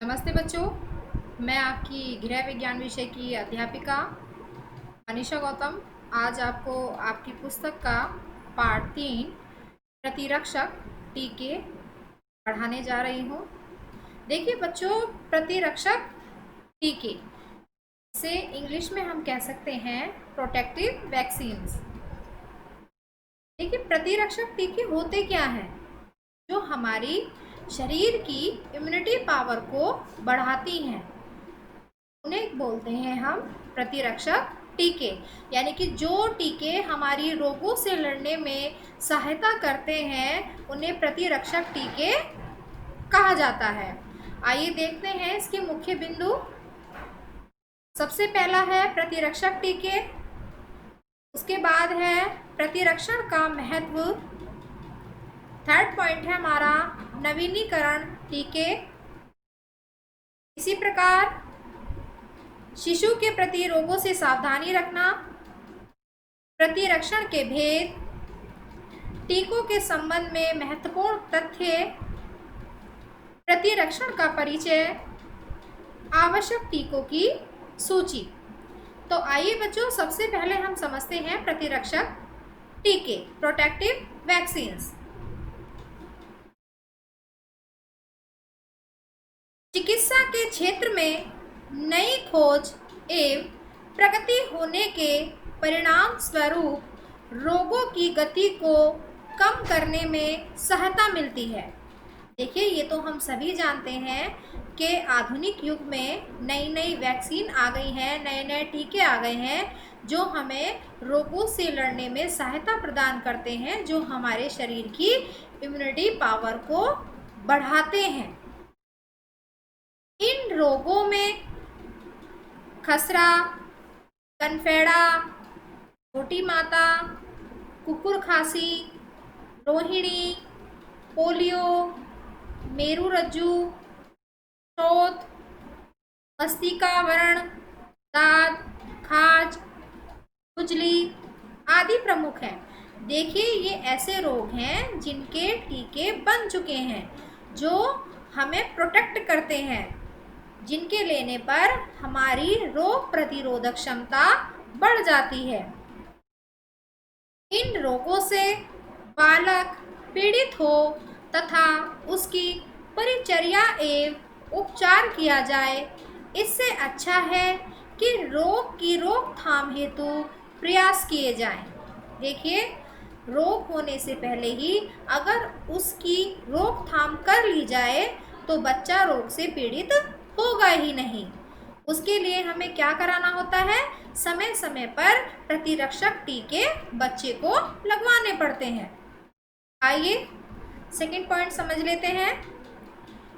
नमस्ते बच्चों, मैं आपकी गृह विज्ञान विषय की अध्यापिका अनीशा गौतम आज आपको आपकी पुस्तक का पाठ 3 प्रतिरक्षक टीके पढ़ाने जा रही हूँ। देखिए बच्चों, प्रतिरक्षक टीके से इंग्लिश में हम कह सकते हैं प्रोटेक्टिव वैक्सीन्स। देखिए प्रतिरक्षक टीके होते क्या हैं? जो हमारी शरीर की इम्यूनिटी पावर को बढ़ाती हैं, उन्हें बोलते हैं हम प्रतिरक्षक टीके। यानी कि जो टीके हमारी रोगों से लड़ने में सहायता करते हैं उन्हें प्रतिरक्षक टीके कहा जाता है। आइए देखते हैं इसके मुख्य बिंदु। सबसे पहला है प्रतिरक्षक टीके, उसके बाद है प्रतिरक्षण का महत्व, थर्ड पॉइंट है हमारा नवीनीकरण टीके। इसी प्रकार शिशु के प्रति रोगों से सावधानी रखना, प्रतिरक्षण के भेद, टीकों के संबंध में महत्वपूर्ण तथ्य, प्रतिरक्षण का परिचय, आवश्यक टीकों की सूची। तो आइए बच्चों, सबसे पहले हम समझते हैं प्रतिरक्षक टीके, प्रोटेक्टिव वैक्सीन्स। चिकित्सा के क्षेत्र में नई खोज एवं प्रगति होने के परिणाम स्वरूप रोगों की गति को कम करने में सहायता मिलती है। देखिए, ये तो हम सभी जानते हैं कि आधुनिक युग में नई नई वैक्सीन आ गई हैं, नए नए टीके आ गए हैं जो हमें रोगों से लड़ने में सहायता प्रदान करते हैं, जो हमारे शरीर की इम्यूनिटी पावर को बढ़ाते हैं। इन रोगों में खसरा, कनफेड़ा, छोटी माता, कुकुर खांसी, रोहिणी, पोलियो, मेरुरज्जु, शोथ, मस्तिष्कावरण, दाद, खाज, खुजली आदि प्रमुख हैं। देखिए, ये ऐसे रोग हैं जिनके टीके बन चुके हैं, जो हमें प्रोटेक्ट करते हैं, जिनके लेने पर हमारी रोग प्रतिरोधक क्षमता बढ़ जाती है। इन रोगों से बालक पीड़ित हो तथा उसकी परिचर्या एवं उपचार किया जाए, इससे अच्छा है कि रोग की रोकथाम हेतु प्रयास किए जाएं। देखिए, रोग होने से पहले ही अगर उसकी रोकथाम कर ली जाए तो बच्चा रोग से पीड़ित होगा ही नहीं। उसके लिए हमें क्या कराना होता है? समय समय पर प्रतिरक्षक टीके बच्चे को लगवाने पड़ते हैं। आइए सेकंड पॉइंट समझ लेते हैं।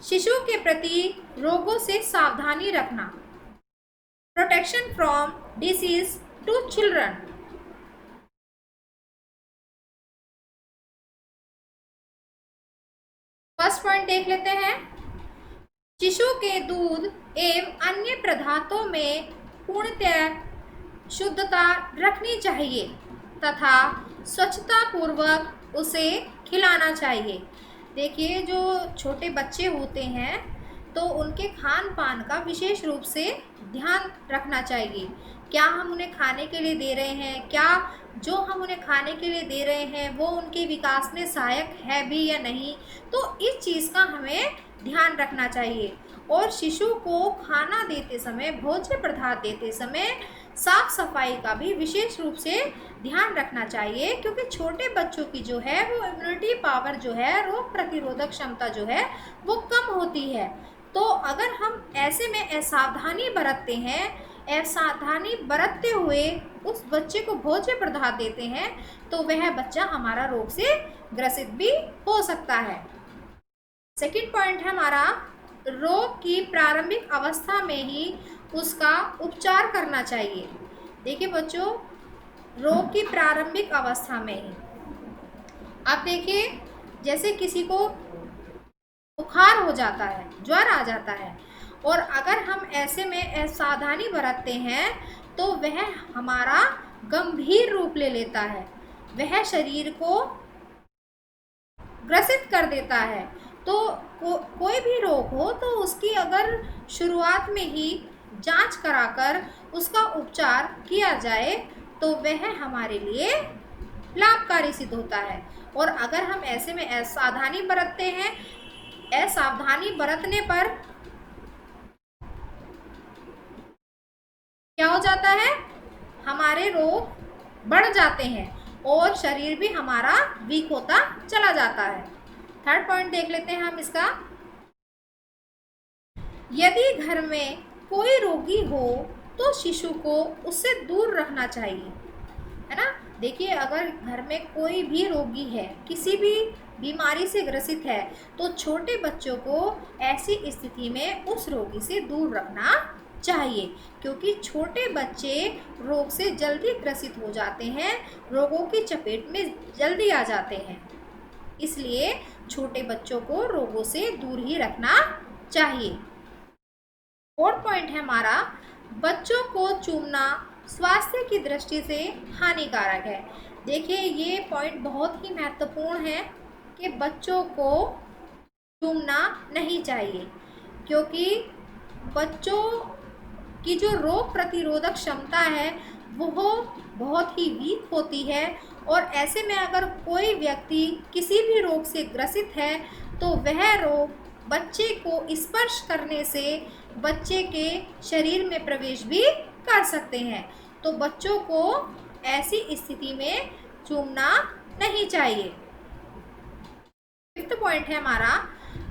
शिशु के प्रति रोगों से सावधानी रखना, protection from disease to children. First point देख लेते हैं। शिशु के दूध एवं अन्य पदार्थों में पूर्णतः शुद्धता रखनी चाहिए तथा स्वच्छता पूर्वक उसे खिलाना चाहिए। देखिए, जो छोटे बच्चे होते हैं तो उनके खान पान का विशेष रूप से ध्यान रखना चाहिए। क्या हम उन्हें खाने के लिए दे रहे हैं, क्या जो हम उन्हें खाने के लिए दे रहे हैं वो उनके विकास में सहायक है भी या नहीं, तो इस चीज़ का हमें ध्यान रखना चाहिए। और शिशु को खाना देते समय, भोज्य पदार्थ देते समय साफ सफाई का भी विशेष रूप से ध्यान रखना चाहिए, क्योंकि छोटे बच्चों की जो है वो इम्यूनिटी पावर जो है, रोग प्रतिरोधक क्षमता जो है वो कम होती है। तो अगर हम ऐसे में असावधानी बरतते हैं, असावधानी बरतते हुए उस बच्चे को भोज्य पदार्थ देते हैं तो वह बच्चा हमारा रोग से ग्रसित भी हो सकता है। सेकंड पॉइंट है हमारा, रोग की प्रारंभिक अवस्था में ही उसका उपचार करना चाहिए। देखिए बच्चों, रोग की प्रारंभिक अवस्था में ही, आप देखिए जैसे किसी को बुखार हो जाता है, ज्वर आ जाता है, और अगर हम ऐसे में असावधानी बरतते हैं तो वह हमारा गंभीर रूप ले लेता है, वह शरीर को ग्रसित कर देता है तो कोई भी रोग हो तो उसकी अगर शुरुआत में ही जांच कराकर उसका उपचार किया जाए तो वह हमारे लिए लाभकारी सिद्ध होता है। और अगर हम ऐसे में असावधानी बरतते हैं, असावधानी बरतने पर क्या हो जाता है, हमारे रोग बढ़ जाते हैं और शरीर भी हमारा वीक होता चला जाता है। थर्ड पॉइंट देख लेते हैं हम इसका। यदि घर में कोई रोगी हो तो शिशु को उससे दूर रखना चाहिए, है ना। देखिए, अगर घर में कोई भी रोगी है, किसी भी बीमारी से ग्रसित है, तो छोटे बच्चों को ऐसी स्थिति में उस रोगी से दूर रखना चाहिए, क्योंकि छोटे बच्चे रोग से जल्दी ग्रसित हो जाते हैं, रोगों की चपेट में जल्दी आ जाते हैं। इसलिए छोटे बच्चों को रोगों से दूर ही रखना चाहिए। फोर्थ पॉइंट है हमारा, बच्चों को चूमना स्वास्थ्य की दृष्टि से हानिकारक है। देखिए, ये पॉइंट बहुत ही महत्वपूर्ण है कि बच्चों को चूमना नहीं चाहिए, क्योंकि बच्चों की जो रोग प्रतिरोधक क्षमता है वो बहुत ही वीक होती है, और ऐसे में अगर कोई व्यक्ति किसी भी रोग से ग्रसित है तो वह रोग बच्चे को स्पर्श करने से बच्चे के शरीर में प्रवेश भी कर सकते हैं। तो बच्चों को ऐसी स्थिति में चूमना नहीं चाहिए। फिफ्थ पॉइंट है हमारा,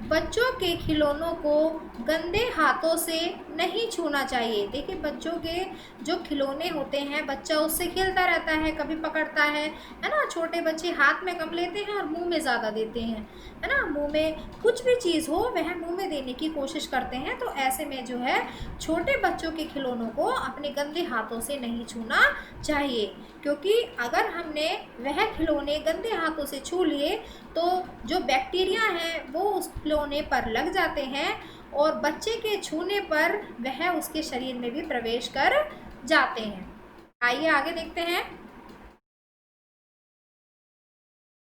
बच्चों के खिलौनों को गंदे हाथों से नहीं छूना चाहिए। देखिए, बच्चों के जो खिलौने होते हैं, बच्चा उससे खेलता रहता है, कभी पकड़ता है ना। छोटे बच्चे हाथ में कम लेते हैं और मुंह में ज़्यादा देते हैं, है ना। मुंह में कुछ भी चीज़ हो वह मुंह में देने की कोशिश करते हैं। तो ऐसे में जो है छोटे बच्चों के खिलौनों को अपने गंदे हाथों से नहीं छूना चाहिए, क्योंकि अगर हमने वह खिलौने गंदे हाथों से छू लिए तो जो बैक्टीरिया हैं वो उस खिलौने पर लग जाते हैं और बच्चे के छूने पर वह उसके शरीर में भी प्रवेश कर जाते हैं। आइए आगे देखते हैं।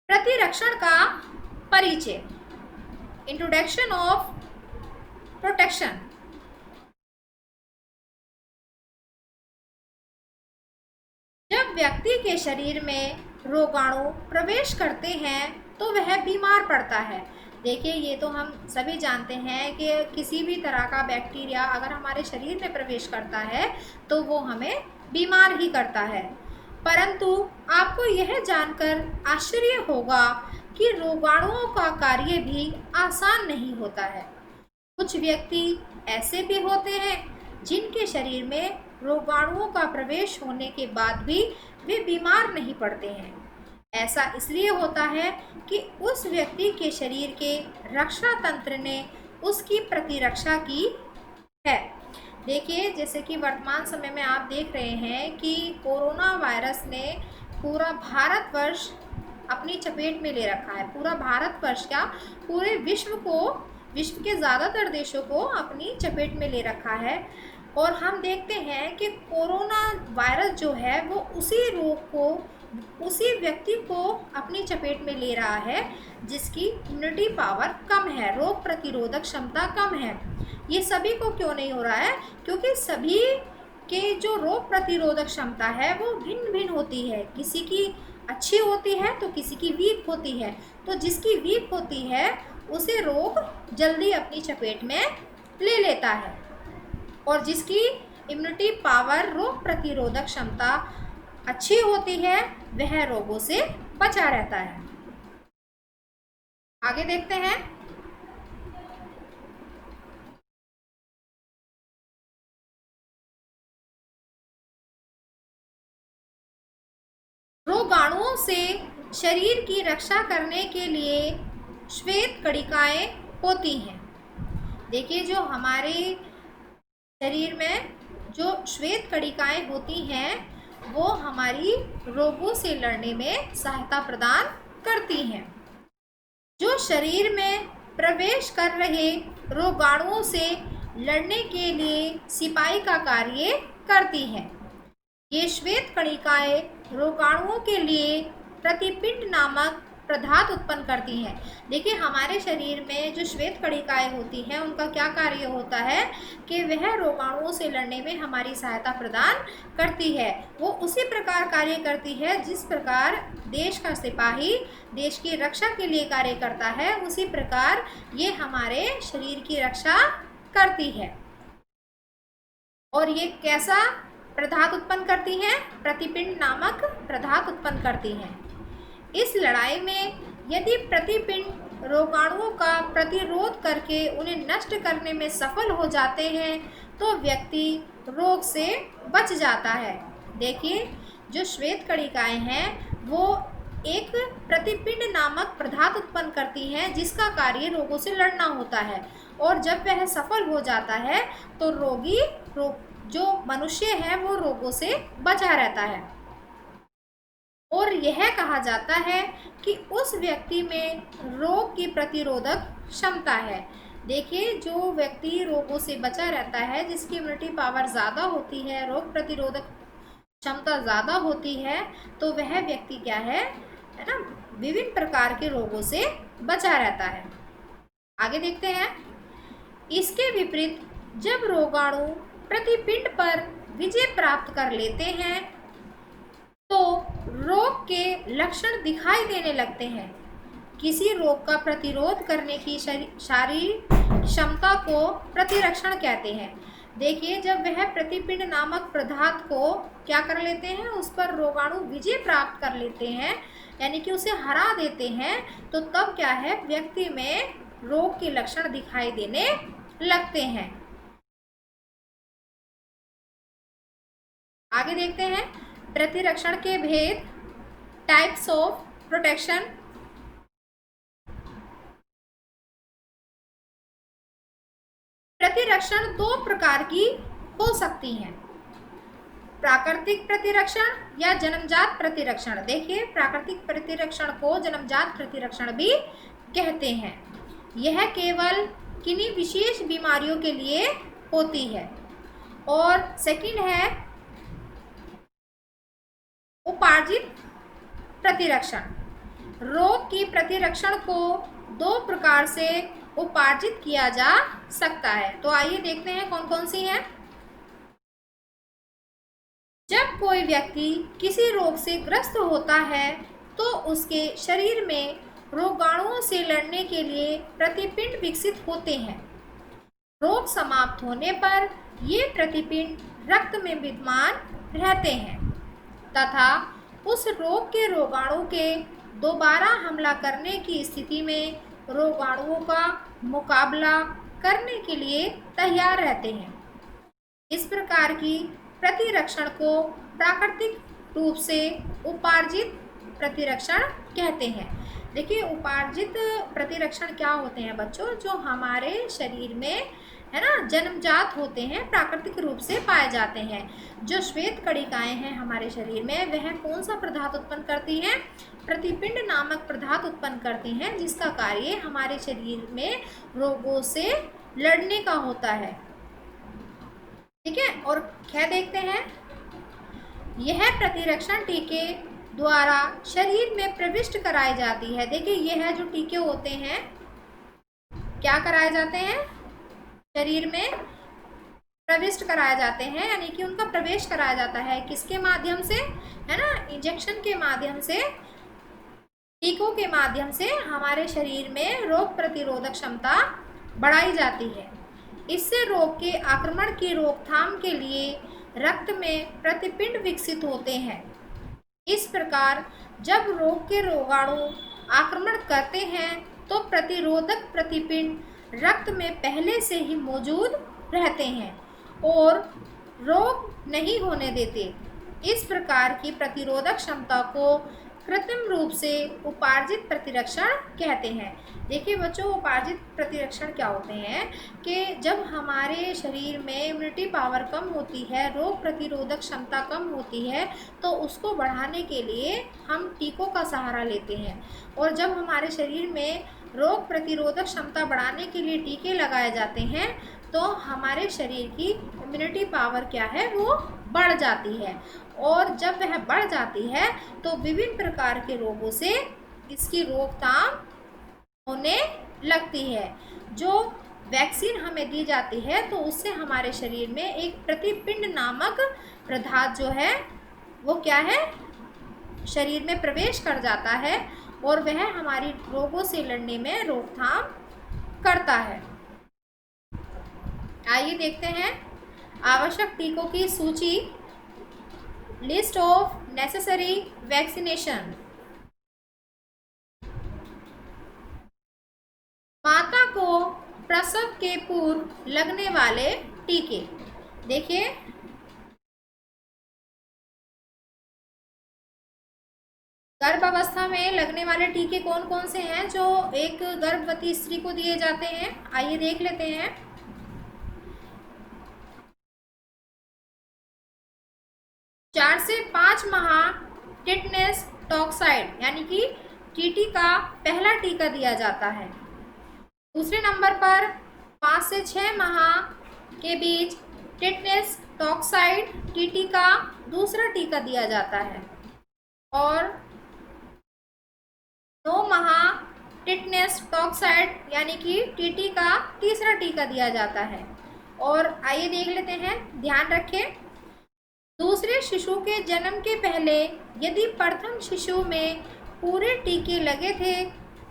प्रतिरक्षण का परिचय, इंट्रोडक्शन ऑफ प्रोटेक्शन। जब व्यक्ति के शरीर में रोगाणु प्रवेश करते हैं तो वह बीमार पड़ता है। देखिए, ये तो हम सभी जानते हैं कि किसी भी तरह का बैक्टीरिया अगर हमारे शरीर में प्रवेश करता है तो वो हमें बीमार ही करता है। परंतु आपको यह जानकर आश्चर्य होगा कि रोगाणुओं का कार्य भी आसान नहीं होता है। कुछ व्यक्ति ऐसे भी होते हैं जिनके शरीर में रोगाणुओं का प्रवेश होने के बाद भी वे बीमार नहीं पड़ते हैं। ऐसा इसलिए होता है कि उस व्यक्ति के शरीर के रक्षा तंत्र ने उसकी प्रतिरक्षा की है। देखिए, जैसे कि वर्तमान समय में आप देख रहे हैं कि कोरोना वायरस ने पूरा भारतवर्ष अपनी चपेट में ले रखा है। पूरा भारतवर्ष क्या, पूरे विश्व के ज़्यादातर देशों को अपनी चपेट में ले रखा है। और हम देखते हैं कि कोरोना वायरस जो है वो उसी रोग को, उसी व्यक्ति को अपनी चपेट में ले रहा है जिसकी इम्यूनिटी पावर कम है, रोग प्रतिरोधक क्षमता कम है। ये सभी को क्यों नहीं हो रहा है? क्योंकि सभी के जो रोग प्रतिरोधक क्षमता है वो भिन्न भिन्न होती है। किसी की अच्छी होती है तो किसी की वीक होती है। तो जिसकी वीक होती है उसे रोग जल्दी अपनी चपेट में ले लेता है, और जिसकी इम्यूनिटी पावर, रोग प्रतिरोधक क्षमता अच्छी होती है वह रोगों से बचा रहता है। आगे देखते हैं। रोगाणुओं से शरीर की रक्षा करने के लिए श्वेत कणिकाएं होती हैं। देखिए, जो हमारे शरीर में जो श्वेत कणिकाएं होती हैं वो हमारी रोगों से लड़ने में सहायता प्रदान करती हैं। जो शरीर में प्रवेश कर रहे रोगाणुओं से लड़ने के लिए सिपाही का कार्य करती हैं। ये श्वेत कणिकाएं रोगाणुओं के लिए प्रतिपिंड नामक प्रदाथ उत्पन्न करती हैं। देखिए हमारे शरीर में जो श्वेत कणिकाएं होती हैं उनका क्या कार्य होता है कि वह रोगाणुओं से लड़ने में हमारी सहायता प्रदान करती है। वो उसी प्रकार कार्य करती है जिस प्रकार देश का सिपाही देश की रक्षा के लिए कार्य करता है, उसी प्रकार ये हमारे शरीर की रक्षा करती है। और ये कैसा प्रदाथ उत्पन्न करती हैं? प्रतिपिंड नामक प्रदाथ उत्पन्न करती हैं। इस लड़ाई में यदि प्रतिपिंड रोगाणुओं का प्रतिरोध करके उन्हें नष्ट करने में सफल हो जाते हैं तो व्यक्ति रोग से बच जाता है। देखिए जो श्वेत कणिकाएं हैं वो एक प्रतिपिंड नामक प्रदाथ उत्पन्न करती हैं जिसका कार्य रोगों से लड़ना होता है, और जब वह सफल हो जाता है तो रोगी जो मनुष्य है वो रोगों से बचा रहता है। और यह कहा जाता है कि उस व्यक्ति में रोग की प्रतिरोधक क्षमता है। देखिए जो व्यक्ति रोगों से बचा रहता है, जिसकी इम्यूनिटी पावर ज़्यादा होती है, रोग प्रतिरोधक क्षमता ज़्यादा होती है, तो वह व्यक्ति क्या है ना, विभिन्न प्रकार के रोगों से बचा रहता है। आगे देखते हैं। इसके विपरीत जब रोगाणु प्रतिपिंड पर विजय प्राप्त कर लेते हैं तो रोग के लक्षण दिखाई देने लगते हैं। किसी रोग का प्रतिरोध करने की शारीरिक क्षमता को प्रतिरक्षण कहते हैं। देखिए जब वह प्रतिपिंड नामक पदार्थ को क्या कर लेते हैं, उस पर रोगाणु विजय प्राप्त कर लेते हैं, यानी कि उसे हरा देते हैं, तो तब क्या है, व्यक्ति में रोग के लक्षण दिखाई देने लगते हैं। आगे देखते हैं प्रतिरक्षण के भेद, टाइप्स ऑफ प्रोटेक्शन। प्रतिरक्षण दो प्रकार की हो सकती हैं, प्राकृतिक प्रतिरक्षण या जन्मजात प्रतिरक्षण। देखिए प्राकृतिक प्रतिरक्षण को जन्मजात प्रतिरक्षण भी कहते हैं। यह केवल किन्हीं विशेष बीमारियों के लिए होती है। और सेकंड है उपार्जित प्रतिरक्षण। रोग की प्रतिरक्षण को दो प्रकार से उपार्जित किया जा सकता है। तो आइए देखते हैं कौन कौन सी हैं। जब कोई व्यक्ति किसी रोग से ग्रस्त होता है तो उसके शरीर में रोगाणुओं से लड़ने के लिए प्रतिपिंड विकसित होते हैं। रोग समाप्त होने पर ये प्रतिपिंड रक्त में विद्यमान रहते हैं तथा उस रोग के रोगाणु के दोबारा हमला करने की स्थिति में रोगाणुओं का मुकाबला करने के लिए तैयार रहते हैं। इस प्रकार की प्रतिरक्षण को प्राकृतिक रूप से उपार्जित प्रतिरक्षण कहते हैं। देखिए उपार्जित प्रतिरक्षण क्या होते हैं बच्चों, जो हमारे शरीर में है ना जन्मजात होते हैं, प्राकृतिक रूप से पाए जाते हैं। जो श्वेत कणिकाएं हैं हमारे शरीर में, वह कौन सा पदार्थ उत्पन्न करती हैं, प्रतिपिंड नामक पदार्थ उत्पन्न करती हैं, जिसका कार्य हमारे शरीर में रोगों से लड़ने का होता है। ठीक है, और क्या देखते हैं, यह प्रतिरक्षण टीके द्वारा शरीर में प्रविष्ट कराई जाती है। देखिए यह जो टीके होते हैं क्या कराए जाते हैं, शरीर में प्रविष्ट कराए जाते हैं, यानी कि उनका प्रवेश कराया जाता है। किसके माध्यम से, है ना, इंजेक्शन के माध्यम से, टीकों के माध्यम से हमारे शरीर में रोग प्रतिरोधक क्षमता बढ़ाई जाती है। इससे रोग के आक्रमण की रोकथाम के लिए रक्त में प्रतिपिंड विकसित होते हैं। इस प्रकार जब रोग के रोगाणु आक्रमण करते हैं तो प्रतिरोधक प्रतिपिंड रक्त में पहले से ही मौजूद रहते हैं और रोग नहीं होने देते। इस प्रकार की प्रतिरोधक क्षमता को कृत्रिम रूप से उपार्जित प्रतिरक्षण कहते हैं। देखिए बच्चों उपार्जित प्रतिरक्षण क्या होते हैं कि जब हमारे शरीर में इम्यूनिटी पावर कम होती है, रोग प्रतिरोधक क्षमता कम होती है, तो उसको बढ़ाने के लिए हम टीकों का सहारा लेते हैं। और जब हमारे शरीर में रोग प्रतिरोधक क्षमता बढ़ाने के लिए टीके लगाए जाते हैं तो हमारे शरीर की इम्यूनिटी पावर क्या है, वो बढ़ जाती है। और जब वह बढ़ जाती है तो विभिन्न प्रकार के रोगों से इसकी रोकथाम होने लगती है। जो वैक्सीन हमें दी जाती है तो उससे हमारे शरीर में एक प्रतिपिंड नामक पदार्थ जो है वो क्या है, शरीर में प्रवेश कर जाता है और वह हमारी रोगों से लड़ने में रोकथाम करता है। आइए देखते हैं आवश्यक टीकों की सूची। List of necessary vaccination. माता को प्रसव के पूर्व लगने वाले टीके। देखिए, गर्भावस्था में लगने वाले टीके कौन कौन से हैं जो एक गर्भवती स्त्री को दिए जाते हैं, आइए देख लेते हैं। 4 से 5 माह टिटनेस टॉक्साइड यानी कि टीटी का पहला टीका दिया जाता है। दूसरे नंबर पर 5 से 6 माह के बीच टिटनेस टॉक्साइड टीटी का दूसरा टीका दिया जाता है। और 9 माह टिटनेस टॉक्साइड यानी कि टीटी का तीसरा टीका दिया जाता है। और आइए देख लेते हैं, ध्यान रखें, दूसरे शिशु के जन्म के पहले यदि प्रथम शिशु में पूरे टीके लगे थे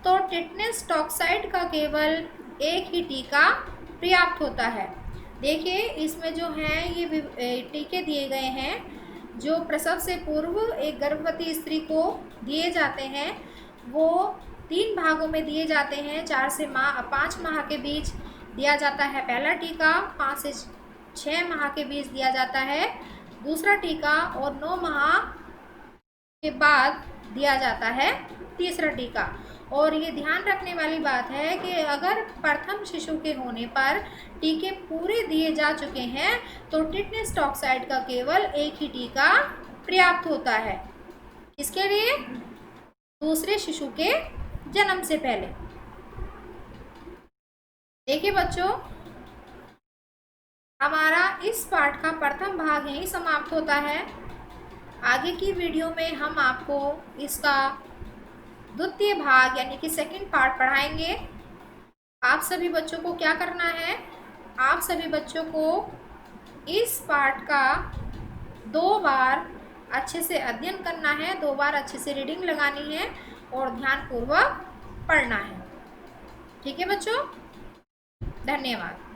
तो टिटनेस टॉक्साइड का केवल एक ही टीका पर्याप्त होता है। देखिए, इसमें जो है ये टीके दिए गए हैं जो प्रसव से पूर्व एक गर्भवती स्त्री को दिए जाते हैं, वो 3 भागों में दिए जाते हैं। 4 से 5 माह के बीच दिया जाता है पहला टीका, 5 से 6 माह के बीच दिया जाता है दूसरा टीका और 9 माह के बाद दिया जाता है तीसरा टीका। और ये ध्यान रखने वाली बात है कि अगर प्रथम शिशु के होने पर टीके पूरे दिए जा चुके हैं तो टिटनेस टॉक्साइड का केवल एक ही टीका पर्याप्त होता है। इसके लिए दूसरे शिशु के जन्म से पहले। देखिए बच्चों, हमारा इस पाठ का प्रथम भाग यहीं समाप्त होता है। आगे की वीडियो में हम आपको इसका द्वितीय भाग यानी कि सेकंड पार्ट पढ़ाएंगे। आप सभी बच्चों को क्या करना है, आप सभी बच्चों को इस पाठ का 2 बार अच्छे से अध्ययन करना है, 2 बार अच्छे से रीडिंग लगानी है और ध्यानपूर्वक पढ़ना है। ठीक है बच्चों, धन्यवाद।